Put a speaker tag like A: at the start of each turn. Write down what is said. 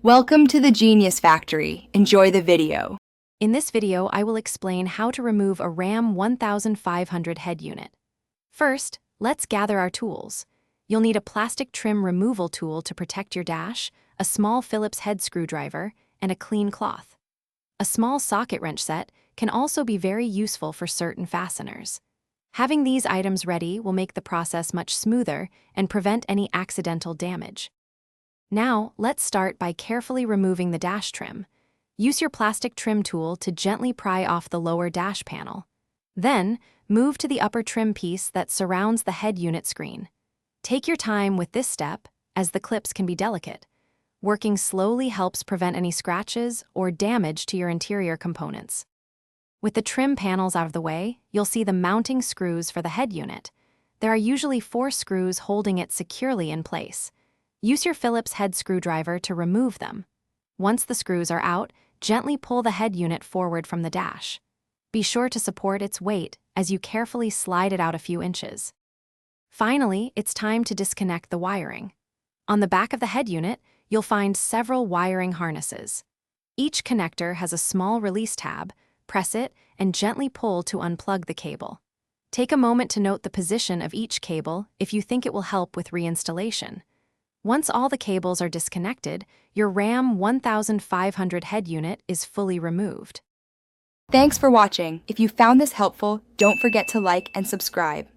A: Welcome to the Genius Factory. Enjoy the video.
B: In this video, I will explain how to remove a RAM 1500 head unit. First, let's gather our tools. You'll need a plastic trim removal tool to protect your dash, a small Phillips head screwdriver, and a clean cloth. A small socket wrench set can also be very useful for certain fasteners. Having these items ready will make the process much smoother and prevent any accidental damage. Now, let's start by carefully removing the dash trim. Use your plastic trim tool to gently pry off the lower dash panel. Then, move to the upper trim piece that surrounds the head unit screen. Take your time with this step, as the clips can be delicate. Working slowly helps prevent any scratches or damage to your interior components. With the trim panels out of the way, you'll see the mounting screws for the head unit. There are usually 4 screws holding it securely in place. Use your Phillips head screwdriver to remove them. Once the screws are out, gently pull the head unit forward from the dash. Be sure to support its weight as you carefully slide it out a few inches. Finally, it's time to disconnect the wiring. On the back of the head unit, you'll find several wiring harnesses. Each connector has a small release tab. Press it and gently pull to unplug the cable. Take a moment to note the position of each cable if you think it will help with reinstallation. Once all the cables are disconnected, your RAM 1500 head unit is fully removed.
A: Thanks for watching. If you found this helpful, don't forget to like and subscribe.